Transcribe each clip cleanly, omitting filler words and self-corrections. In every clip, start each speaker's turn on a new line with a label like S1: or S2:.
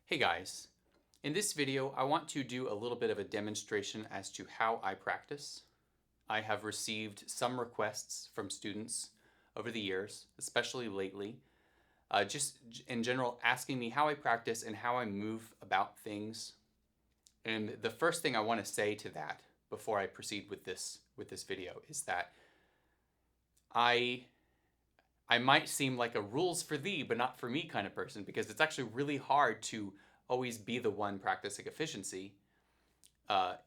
S1: Hey guys, in this video I want to do a little bit of a demonstration as to how I practice. I have received some requests from students over the years, especially lately, just in general asking me how I practice and how I move about things. And the first thing I want to say to that before I proceed with this video is that I might seem like a rules for thee but not for me kind of person, because it's actually really hard to always be the one practicing efficiency,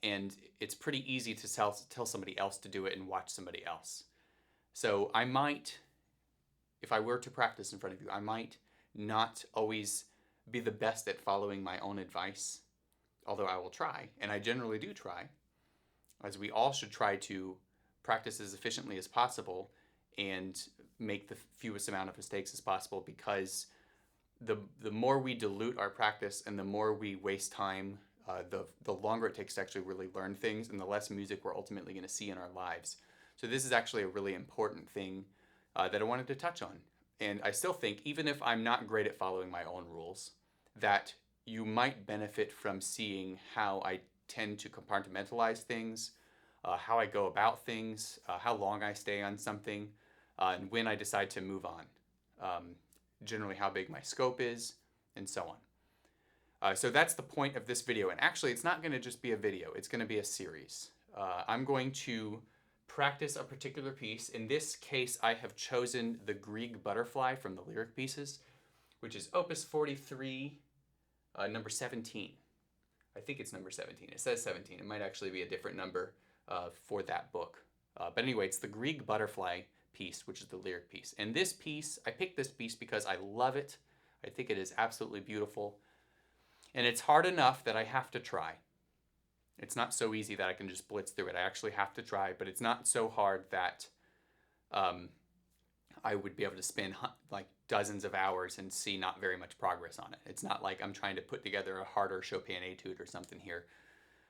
S1: and it's pretty easy to tell somebody else to do it and watch somebody else. So I might, if I were to practice in front of you, I might not always be the best at following my own advice, although I will try, and I generally do try, as we all should try to practice as efficiently as possible and make the fewest amount of mistakes as possible, because the more we dilute our practice and the more we waste time, the longer it takes to actually really learn things, and the less music we're ultimately going to see in our lives. So this is actually a really important thing that I wanted to touch on. And I still think, even if I'm not great at following my own rules, that you might benefit from seeing how I tend to compartmentalize things, how I go about things, how long I stay on something, and when I decide to move on. Generally how big my scope is, and so on. So that's the point of this video. And actually, it's not going to just be a video. It's going to be a series. I'm going to practice a particular piece. In this case, I have chosen the Grieg Butterfly from the lyric pieces, which is Opus 43, number 17. I think it's number 17. It says 17. It might actually be a different number for that book. But anyway, it's the Grieg Butterfly piece, which is the lyric piece. And this piece, I picked this piece because I love it. I think it is absolutely beautiful. And it's hard enough that I have to try. It's not so easy that I can just blitz through it. I actually have to try, but it's not so hard that I would be able to spend like dozens of hours and see not very much progress on it. It's not like I'm trying to put together a harder Chopin etude or something here.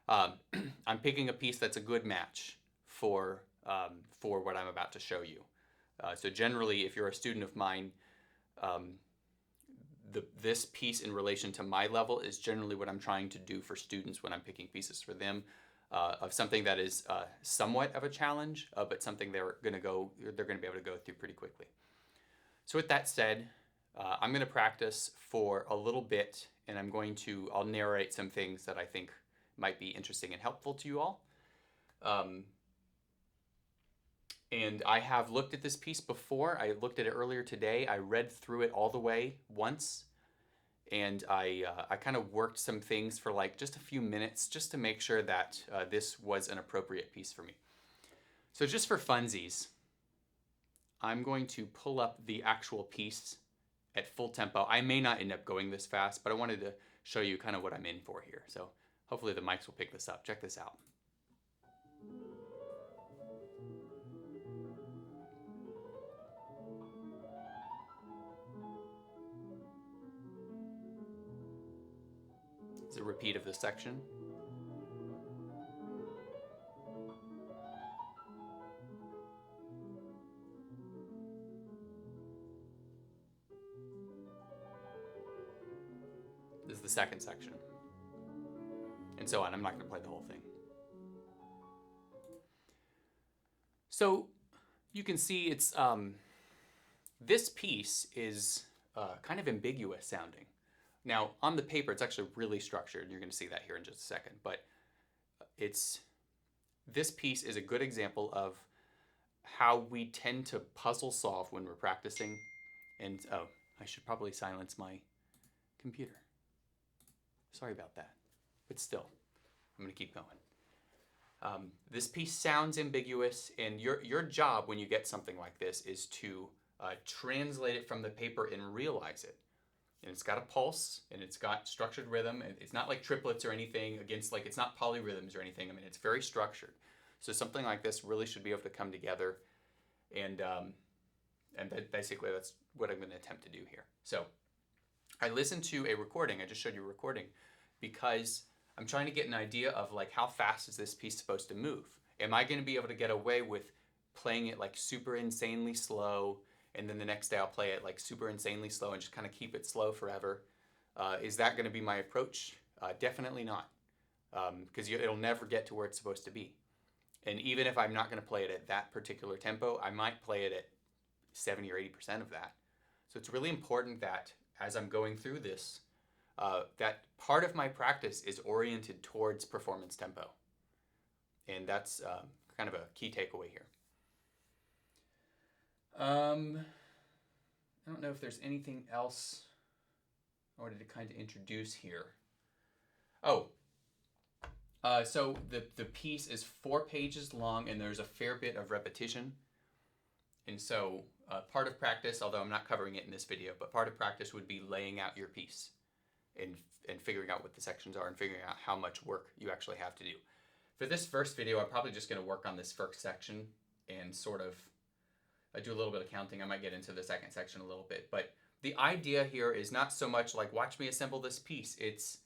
S1: I'm picking a piece that's a good match for what I'm about to show you. So generally, if you're a student of mine, this piece in relation to my level is generally what I'm trying to do for students when I'm picking pieces for them, of something that is somewhat of a challenge, but something they're going to be able to go through pretty quickly. So with that said, I'm going to practice for a little bit, and I'll narrate some things that I think might be interesting and helpful to you all. And I have looked at this piece before. I looked at it earlier today. I read through it all the way once, and I kind of worked some things for like just a few minutes just to make sure that this was an appropriate piece for me. So just for funsies, I'm going to pull up the actual piece at full tempo. I may not end up going this fast, but I wanted to show you kind of what I'm in for here. So hopefully the mics will pick this up. Check this out. It's a repeat of this section. This is the second section. And so on. I'm not going to play the whole thing. So you can see it's this piece is kind of ambiguous sounding. Now, on the paper, it's actually really structured, and you're going to see that here in just a second. But this piece is a good example of how we tend to puzzle solve when we're practicing. And, oh, I should probably silence my computer. Sorry about that. But still, I'm going to keep going. This piece sounds ambiguous, and your job when you get something like this is to translate it from the paper and realize it. And it's got a pulse, and it's got structured rhythm, and it's not like triplets or anything it's not polyrhythms or anything. I mean, it's very structured. So something like this really should be able to come together, and basically that's what I'm going to attempt to do here. So I listened to a recording. I just showed you a recording because I'm trying to get an idea of like how fast is this piece supposed to move? Am I going to be able to get away with playing it like super insanely slow, and then the next day I'll play it like super insanely slow and just kind of keep it slow forever? Is that going to be my approach? Definitely not, because it'll never get to where it's supposed to be. And even if I'm not going to play it at that particular tempo, I might play it at 70 or 80% of that. So it's really important that as I'm going through this, that part of my practice is oriented towards performance tempo. And that's kind of a key takeaway here. I don't know if there's anything else I wanted to kind of introduce here. Oh, so the piece is 4 pages long, and there's a fair bit of repetition. And so part of practice, although I'm not covering it in this video, but part of practice would be laying out your piece and figuring out what the sections are and figuring out how much work you actually have to do. For this first video, I'm probably just going to work on this first section and sort of do a little bit of counting. I might get into the second section a little bit, but the idea here is not so much like watch me assemble this piece. It's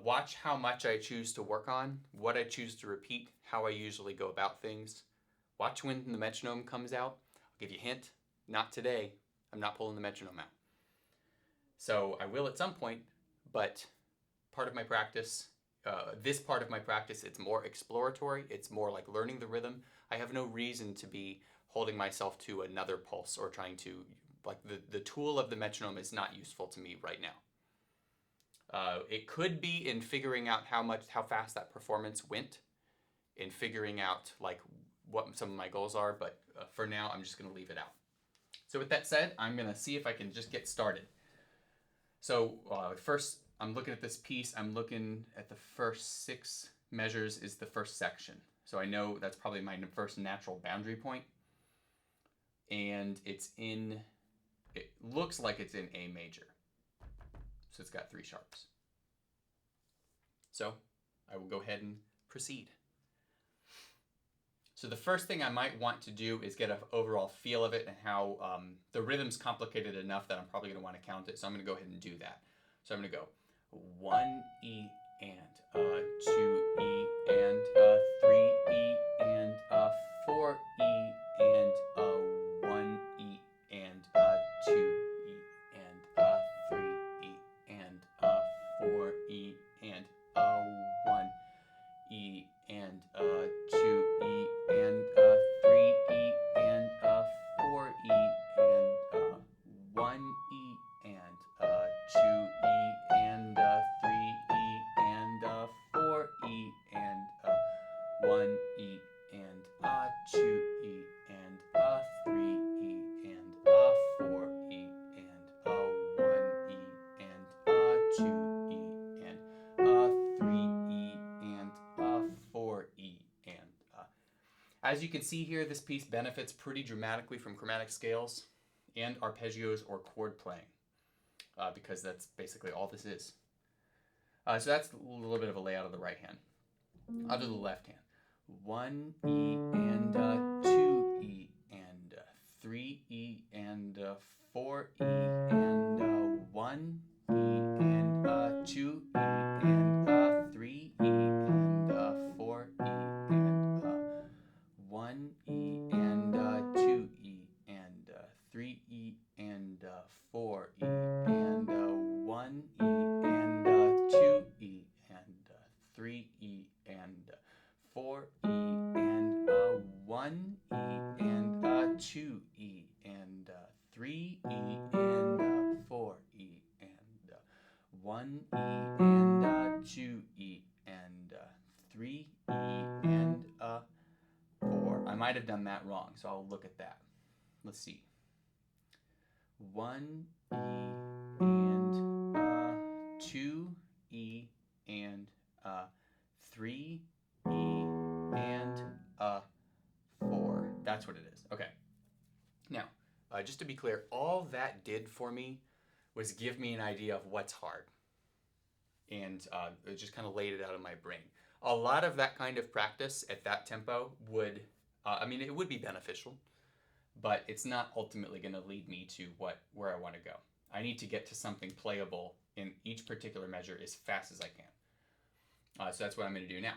S1: watch how much I choose to work on, what I choose to repeat, how I usually go about things. Watch when the metronome comes out. I'll give you a hint. Not today. I'm not pulling the metronome out. So I will at some point, but part of my practice, this part of my practice, it's more exploratory. It's more like learning the rhythm. I have no reason to be holding myself to another pulse or trying to, like the tool of the metronome is not useful to me right now. It could be in figuring out how fast that performance went, in figuring out like what some of my goals are, but for now I'm just going to leave it out. So with that said, I'm going to see if I can just get started. So first I'm looking at this piece, I'm looking at the first 6 measures is the first section. So I know that's probably my first natural boundary point. And it looks like it's in A major. So it's got 3 sharps. So I will go ahead and proceed. So the first thing I might want to do is get an overall feel of it and how the rhythm's complicated enough that I'm probably going to want to count it. So I'm going to go ahead and do that. So I'm going to go 1 E and 2 E and 3 E and 4 E and 1 E and 2 E and 3 E and 4 E and 1 E and 2 E and 3 E and 4 E and 1 E and 2 E and 3 E and 4 E and 1 E and 2 E and 3 E and 4 E and 1 E and 2 E and 3 E and 4 E and as you can see here, this piece benefits pretty dramatically from chromatic scales and arpeggios or chord playing, because that's basically all this is. So that's a little bit of a layout of the right hand. I'll do the left hand. 1 E and 2 E and 3 E and 4 E and 1 E and 2 E and 3 E and 4 E and 1 E and 2 E and 3 E and 4 E and 1 E and 2 E and 3 E and 4 E and 1 E and 2 E and 3 E and 4 E and 1 E and 2 E and 3 E and 4. I might have done that wrong, so I'll look at that. Let's see. 1 E and 2 E and 3 E and 4. That's what it is. Okay. Now, just to be clear, all that did for me was give me an idea of what's hard. And it just kind of laid it out in my brain. A lot of that kind of practice at that tempo would, it would be beneficial, but it's not ultimately going to lead me to where I want to go. I need to get to something playable in each particular measure as fast as I can. So that's what I'm going to do now.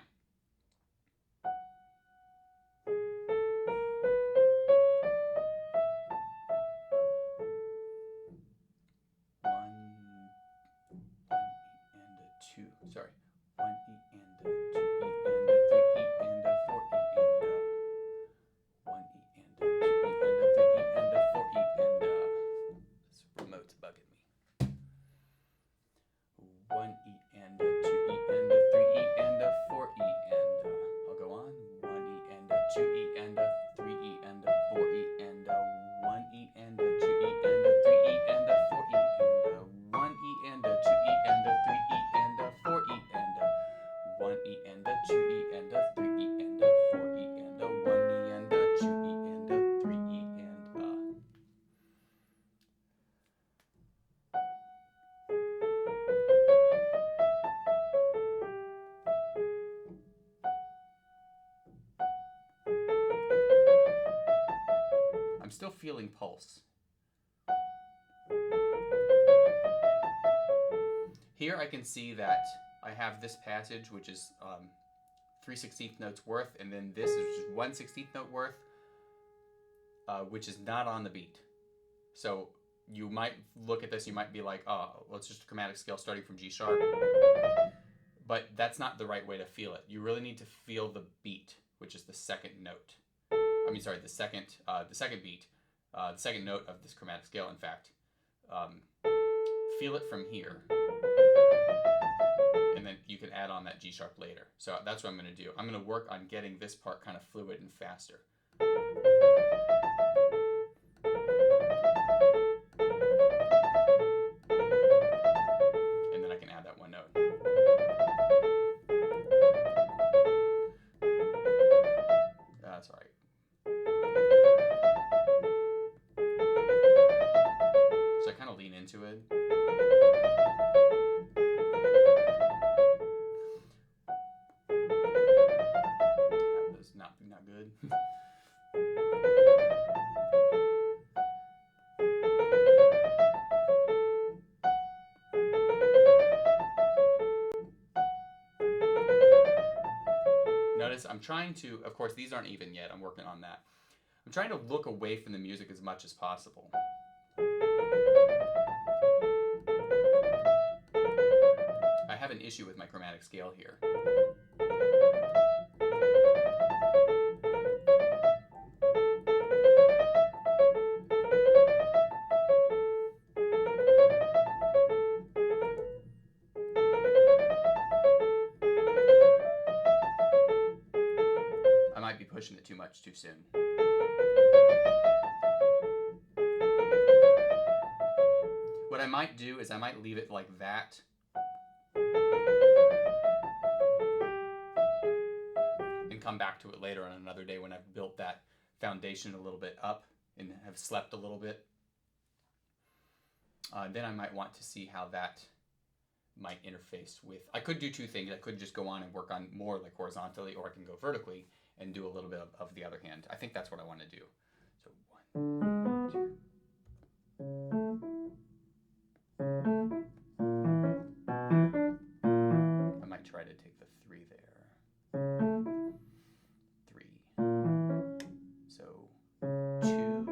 S1: 2, sorry. 1 E and a 2 E and a 3 E and a 4 E and a 1 E and a 2 E and a 3 E and a 4 E and a. This remote's bugging me. 1 E and a 2 E and a 3 E and a 4 E and a. I'll go on. 1 E and a 2 E and a 3 E and a 4 E and a 1 E and a 2 E and a 3 E and a 4 E and a 1 E and a 2 E and a 3 E and a 4 E and a 1 E and a 2 E and a 3 E and a 4 E and a 1 E and a 2 E and a 3 E and a. I'm still feeling pulse. Here I can see that I have this passage, which is 3/16 notes worth, and then this is just 1/16 note worth, which is not on the beat. So you might look at this, you might be like, oh, well, it's just a chromatic scale starting from G sharp. But that's not the right way to feel it. You really need to feel the beat, which is the second note. I mean, sorry, the second beat, the second note of this chromatic scale, in fact. Feel it from here. And then you can add on that G sharp later. So that's what I'm going to do. I'm going to work on getting this part kind of fluid and faster. And then I can add that one note. That's all right. So I kind of lean into it. That was not good. Notice I'm trying to, of course, these aren't even yet. I'm working on that. I'm trying to look away from the music as much as possible. I have an issue with my chromatic scale here. I might be pushing it too much too soon. What I might do is I might leave it like that. And come back to it later on another day when I've built that foundation a little bit up and have slept a little bit. Then I might want to see how that might interface with. I could do two things. I could just go on and work on more like horizontally, or I can go vertically and do a little bit of the other hand. I think that's what I want to do. So 1, 2. I might try to take the 3 there. 3. So 2,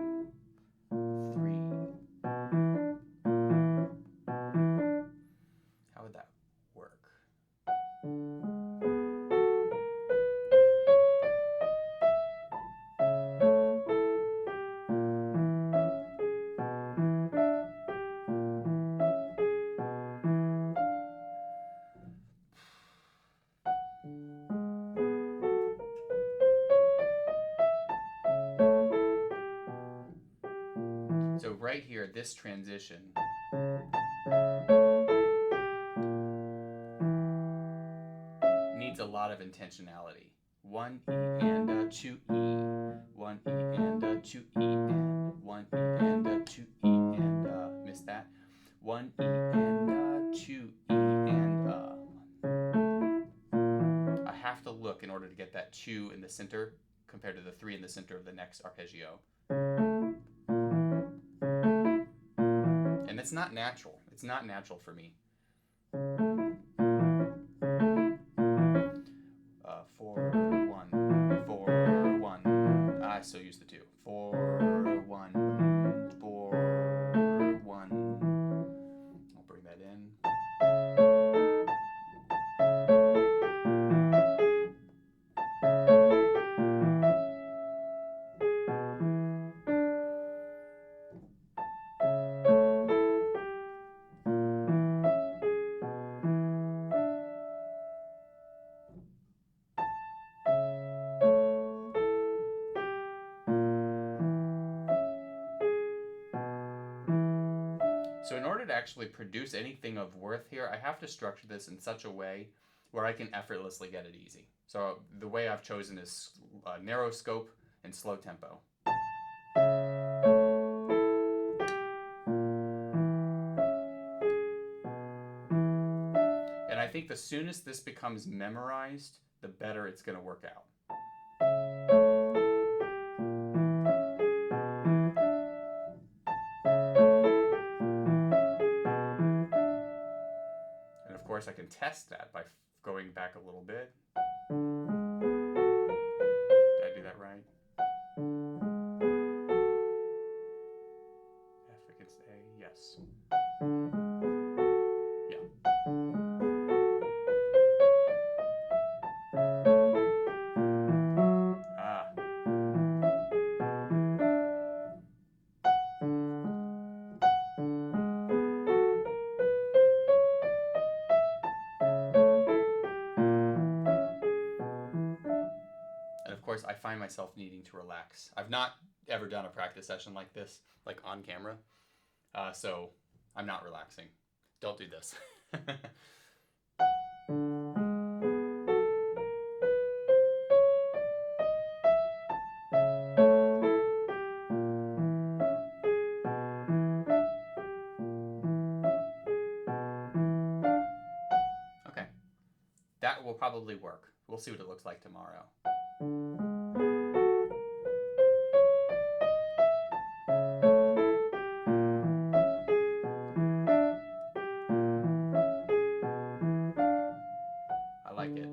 S1: 3. How would that work? So right here, this transition needs a lot of intentionality. 1 E and a 2 E, 1 E and a 2 E and 1 E and a 2 E and missed that. 1 E and a 2 E and I have to look in order to get that 2 in the center compared to the 3 in the center of the next arpeggio. And it's not natural. It's not natural for me. 4, 1, 4, 1. I still use the 2. 4, 1, 4, 1. I'll bring that in. to actually produce anything of worth here, I have to structure this in such a way where I can effortlessly get it easy. So the way I've chosen is narrow scope and slow tempo. And I think the soonest this becomes memorized, the better it's going to work out. And of course I can test that by going back a little bit. Did I do that right? F against A, yes. And of course, I find myself needing to relax. I've not ever done a practice session like this, like on camera, so I'm not relaxing. Don't do this. Okay, that will probably work. We'll see what it looks like tomorrow. I like it.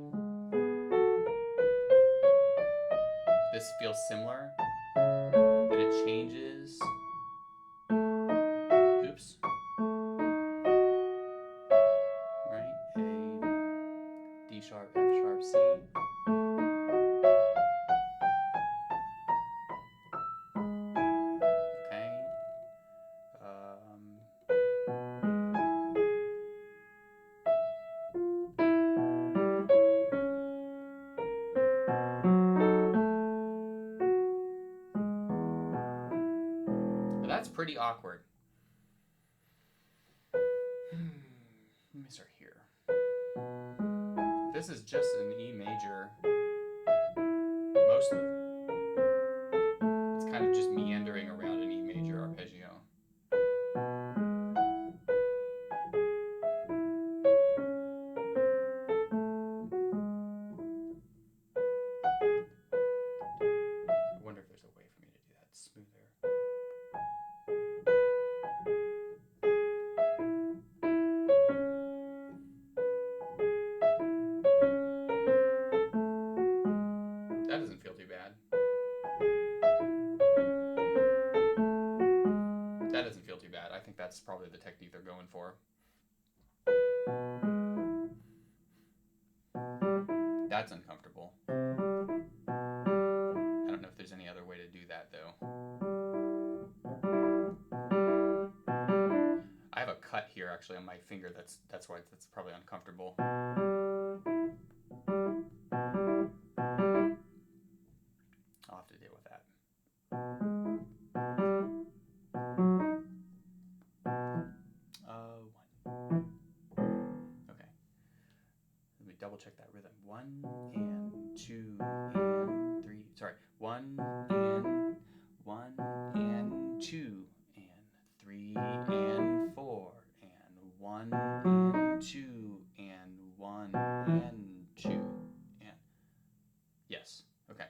S1: This feels similar, then it changes. Oops. Right? A, D sharp, F sharp, C. Okay. That's pretty awkward. Let me start here. This is just an E major. Most of it's kind of just meandering around an E major arpeggio. I wonder if there's a way for me to do that smoother. That doesn't feel too bad. That doesn't feel too bad. I think that's probably the technique they're going for. That's uncomfortable. I don't know if there's any other way to do that though. I have a cut here actually on my finger. That's why that's probably uncomfortable. I'll have to deal with that. One. Okay. Let me double check that rhythm. 1 and 2 and 3. Sorry. 1 and 1 and 2 and 3 and 4 and 1 and 2 and 1 and 2 and yes. Okay.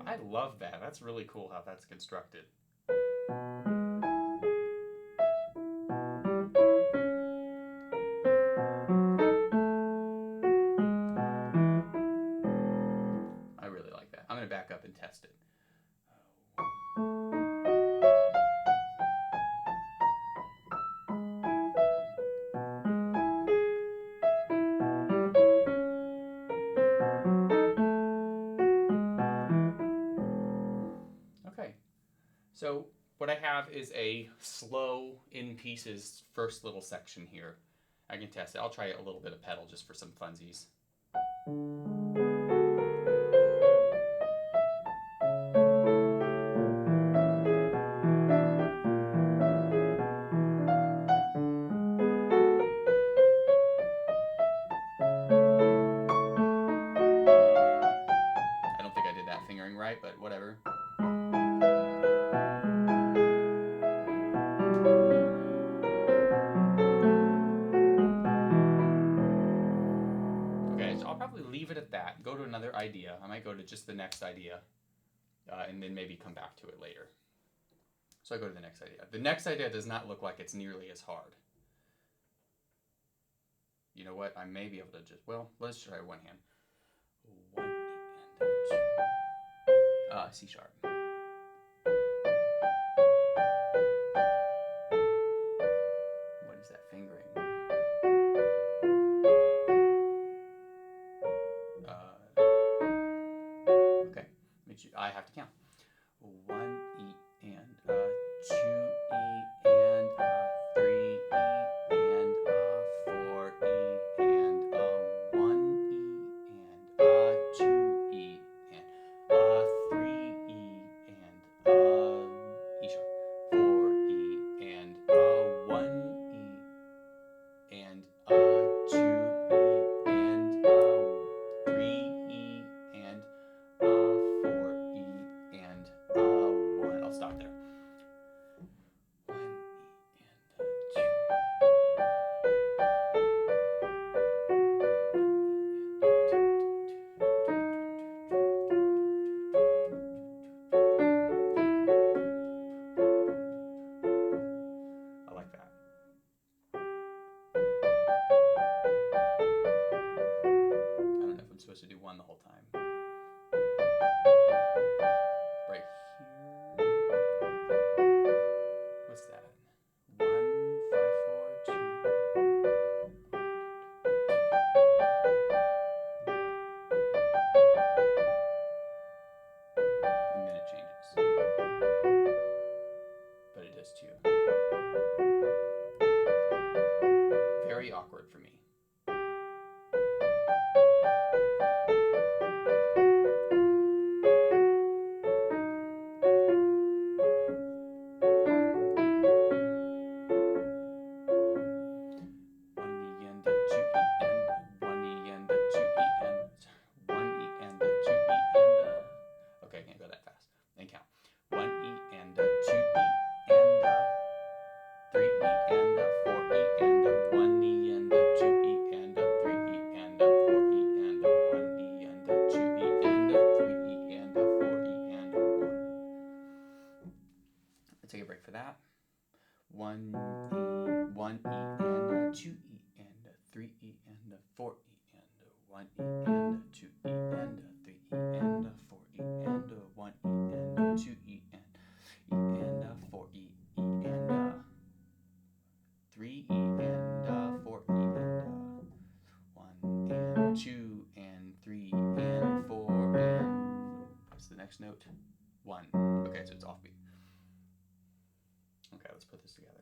S1: I love that. That's really cool how that's constructed. I really like that. I'm going to back up and test it. Okay, so what I have is a slow in pieces first little section here. I can test it. I'll try a little bit of pedal just for some funsies. I don't think I did that fingering right, but whatever. Okay, so I'll probably leave it at that. Go to another idea. I might go to just the next idea, and then maybe come back to it later. So I go to the next idea. The next idea does not look like it's nearly as hard. You know what? I may be able to just, well, let's try one hand. 1 E and 2. C sharp. What is that fingering? Okay, I have to count. 1 E and 2 E and 3 E and 4 E and 1 E and 2 E and 3 E and E sharp, 4 E and 1 E and 2 E and 3 E and 4 E and 1. I'll stop there. 1 E and 2. I like that. I don't know if I'm supposed to do 1 the whole time. Right here. What's that? 1, 5, 4, 2. And then it changes. But it does too. Very awkward for me. Okay, I can't go that fast. Then count. 1 E and 2 E and 3 E and 4 E and 1 E and 2 E and 3 E and 4 E and 1 E and 2 E and 3 E and 4 E and 1. Let's take a break for that. 1 E, 1 E and 2 E and 3 E and 4 E and 1 E and 2 E and 3 E and 4 E and 1 E and 2 E and 4 E and 3 E and 4 E and 1 and 2 and 3 and 4 and what's the next note? 1. Okay, so it's offbeat. Okay, let's put this together.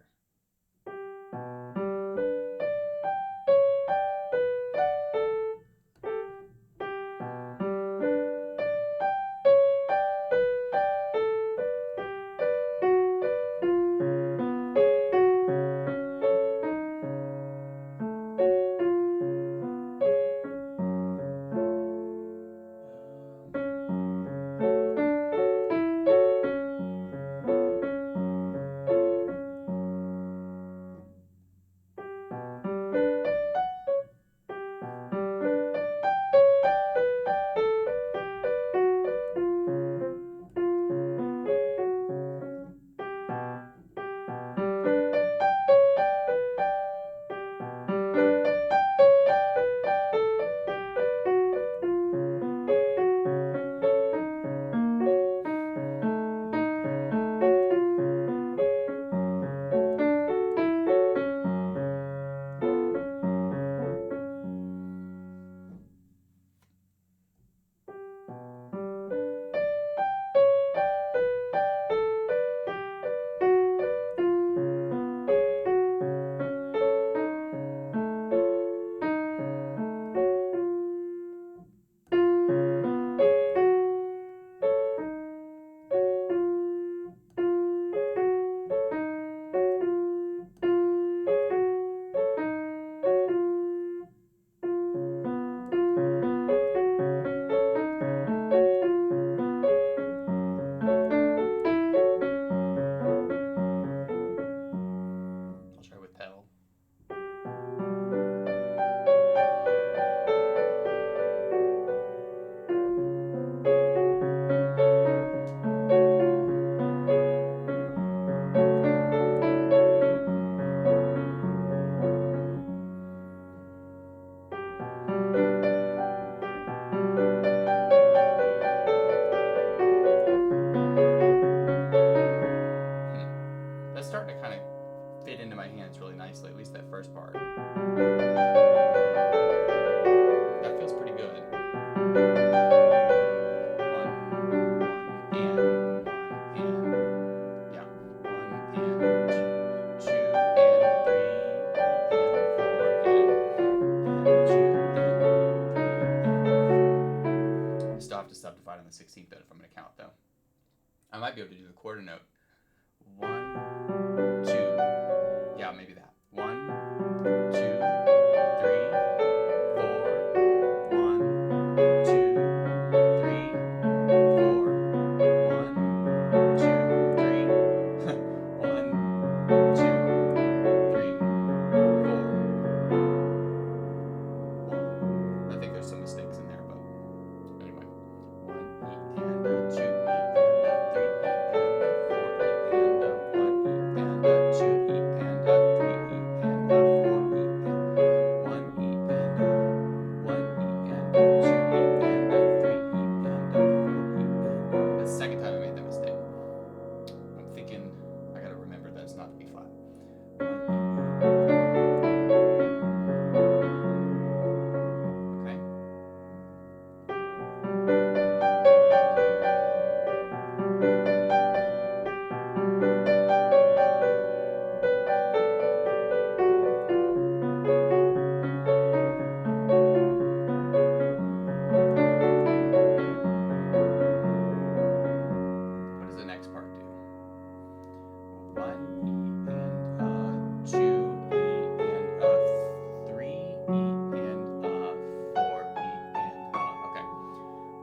S1: I still have to subdivide on the 16th bit if I'm going to count, though. I might be able to do the quarter note. 1, 2. Yeah, maybe that. 1, 2, 3, 4. 1, 2, 3, 4. 1, 2, 3. 1, 2, 3, 4. 1. I think there's some mistakes in there, but anyway. 1 E and a 2 E and a 3 E and a 4 E and a 1 E and a 2 E and a 3 E and a 4 E and 1 E and a 1 E and a 2 E and a 3 E and a 4 E and a. That's the second time I made that mistake. I'm thinking I gotta remember that it's not to be flat. 1 E. Okay. What does the next part do? 1 E and a 2 E and a 3 E and a 4 E and a. Okay.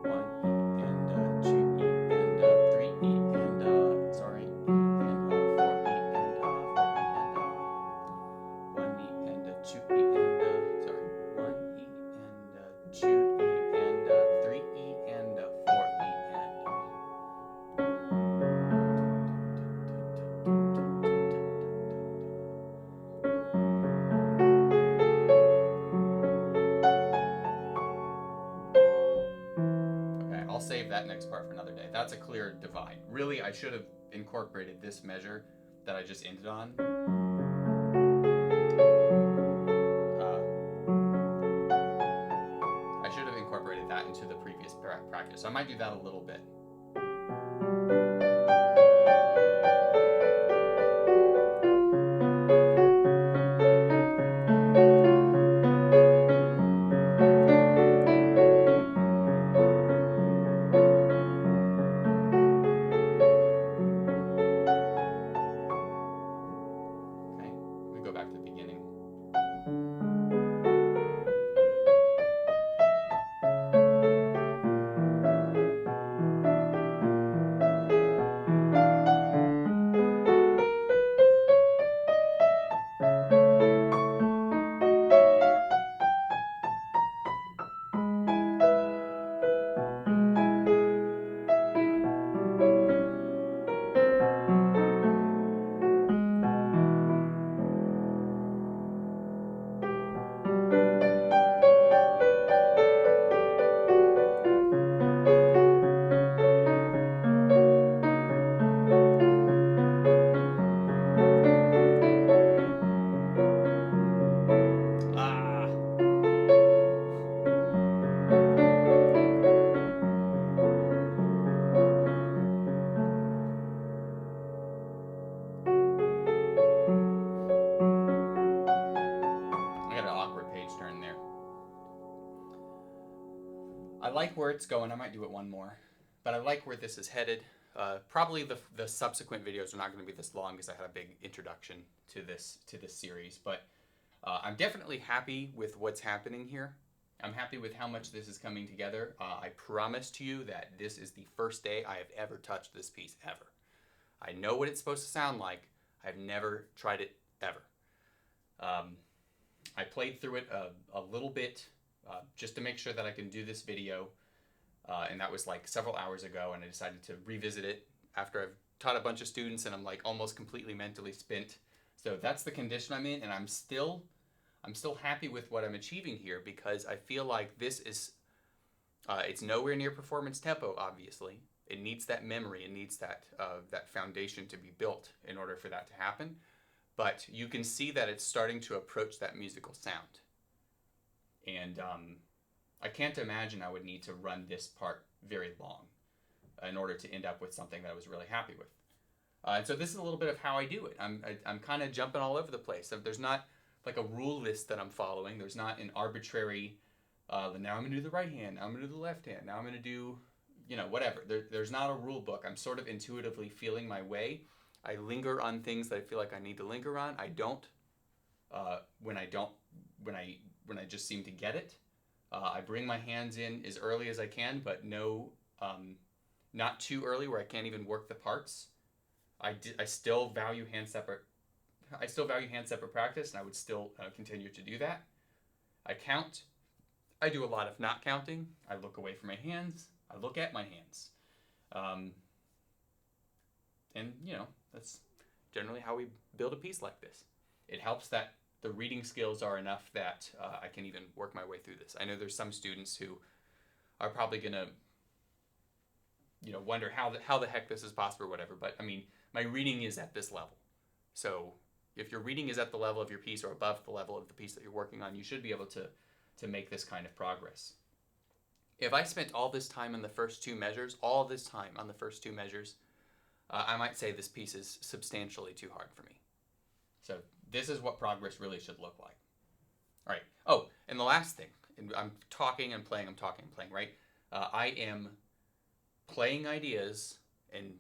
S1: 1 E and a 2 E and a 3 E and a. Sorry. E and a 4 E and a 4 E and a. 1 E and a 2 E and a. Sorry. 1 E and a 2 E and a 3 E and a 4 E and a. Okay, I'll save that next part for another day. That's a clear divide. Really, I should have incorporated this measure that I just ended on. I should have incorporated that into the previous practice. So I might do that a little bit. Okay, we go back to the beginning. I like where it's going. I might do it one more, but I like where this is headed. Probably the subsequent videos are not going to be this long because I had a big introduction to this series. But I'm definitely happy with what's happening here. I'm happy with how much this is coming together. I promise to you that this is the first day I have ever touched this piece ever. I know what it's supposed to sound like. I've never tried it ever. I played through it a little bit just to make sure that I can do this video. And that was like several hours ago, and I decided to revisit it after I've taught a bunch of students and I'm like almost completely mentally spent. So that's the condition I'm in, and I'm still happy with what I'm achieving here because I feel like this is, it's nowhere near performance tempo, obviously. It needs that memory, it needs that foundation to be built in order for that to happen. But you can see that it's starting to approach that musical sound. And I can't imagine I would need to run this part very long in order to end up with something that I was really happy with. And so this is a little bit of how I do it. I'm kind of jumping all over the place. There's not like a rule list that I'm following. There's not an arbitrary Now I'm gonna do the right hand. Now I'm gonna do the left hand. Now I'm gonna do, whatever. There's not a rule book. I'm sort of intuitively feeling my way. I linger on things that I feel like I need to linger on. I don't. When I don't, when I just seem to get it, I bring my hands in as early as I can, but not too early where I can't even work the parts. I still value hand separate. I still value hand separate practice, and I would still continue to do that. I count. I do a lot of not counting. I look away from my hands. I look at my hands. And, that's generally how we build a piece like this. It helps that the reading skills are enough that I can even work my way through this. I know there's some students who are probably going to, wonder how the heck this is possible or whatever. But, I mean, my reading is at this level. So if your reading is at the level of your piece or above the level of the piece that you're working on, you should be able to make this kind of progress. If I spent all this time on the first two measures, I might say this piece is substantially too hard for me. So this is what progress really should look like. All right. Oh, and the last thing, and I'm talking and playing, right? I am playing ideas and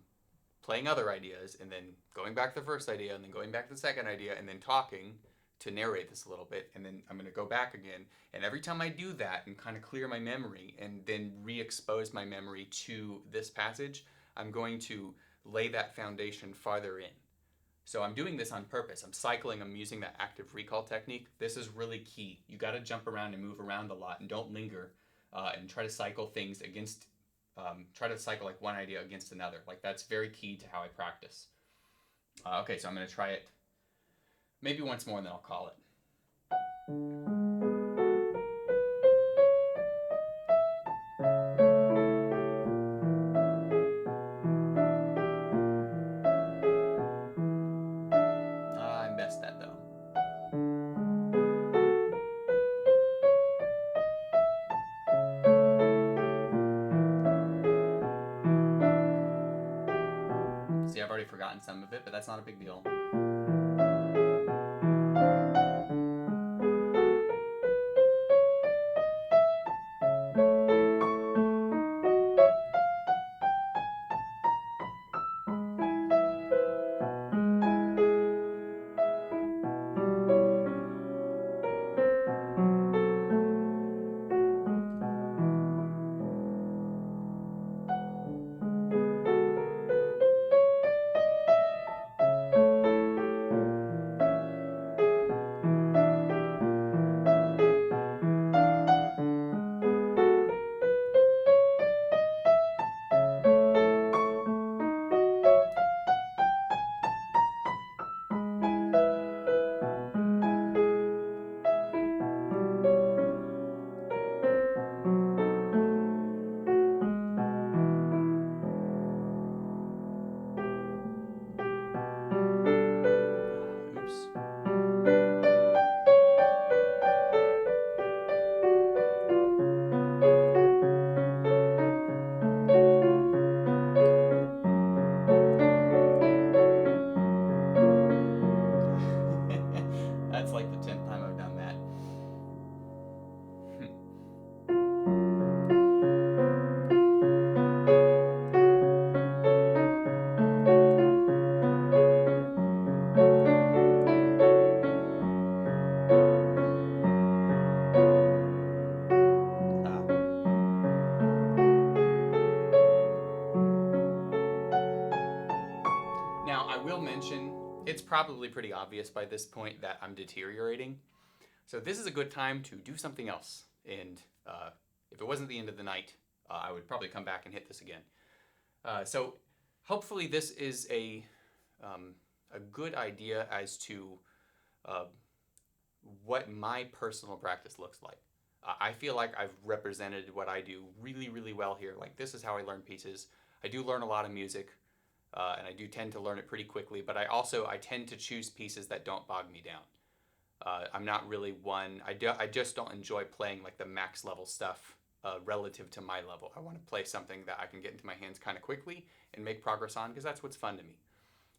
S1: playing other ideas, and then going back to the first idea, and then going back to the second idea, and then talking to narrate this a little bit, and then I'm going to go back again. And every time I do that and kind of clear my memory and then re-expose my memory to this passage, I'm going to lay that foundation farther in. So I'm doing this on purpose. I'm cycling, I'm using that active recall technique. This is really key. You got to jump around and move around a lot, and don't linger and try to cycle things against, try to cycle like one idea against another. Like that's very key to how I practice. Okay, so I'm going to try it maybe once more and then I'll call it. I messed that though. See, I've already forgotten some of it, but that's not a big deal. That's like the 10th time I've done that. Now, I will mention, it's probably pretty obvious by this point that I'm deteriorating. So this is a good time to do something else. And if it wasn't the end of the night, I would probably come back and hit this again. So hopefully this is a good idea as to what my personal practice looks like. I feel like I've represented what I do really, really well here. Like this is how I learn pieces. I do learn a lot of music. And I do tend to learn it pretty quickly, but I tend to choose pieces that don't bog me down. I'm not really one, I just don't enjoy playing like the max level stuff relative to my level. I want to play something that I can get into my hands kind of quickly and make progress on because that's what's fun to me.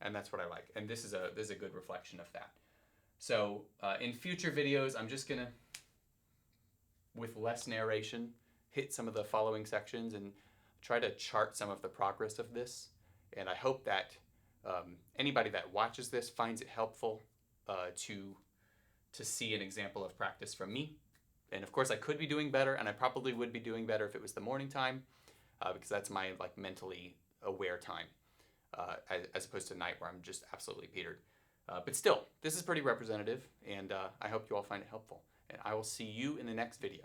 S1: And that's what I like. And this is a good reflection of that. So in future videos, I'm just gonna with less narration, hit some of the following sections and try to chart some of the progress of this. And I hope that anybody that watches this finds it helpful to see an example of practice from me. And of course, I could be doing better, and I probably would be doing better if it was the morning time, because that's my like mentally aware time, as opposed to night where I'm just absolutely petered. But still, this is pretty representative, and I hope you all find it helpful. And I will see you in the next video.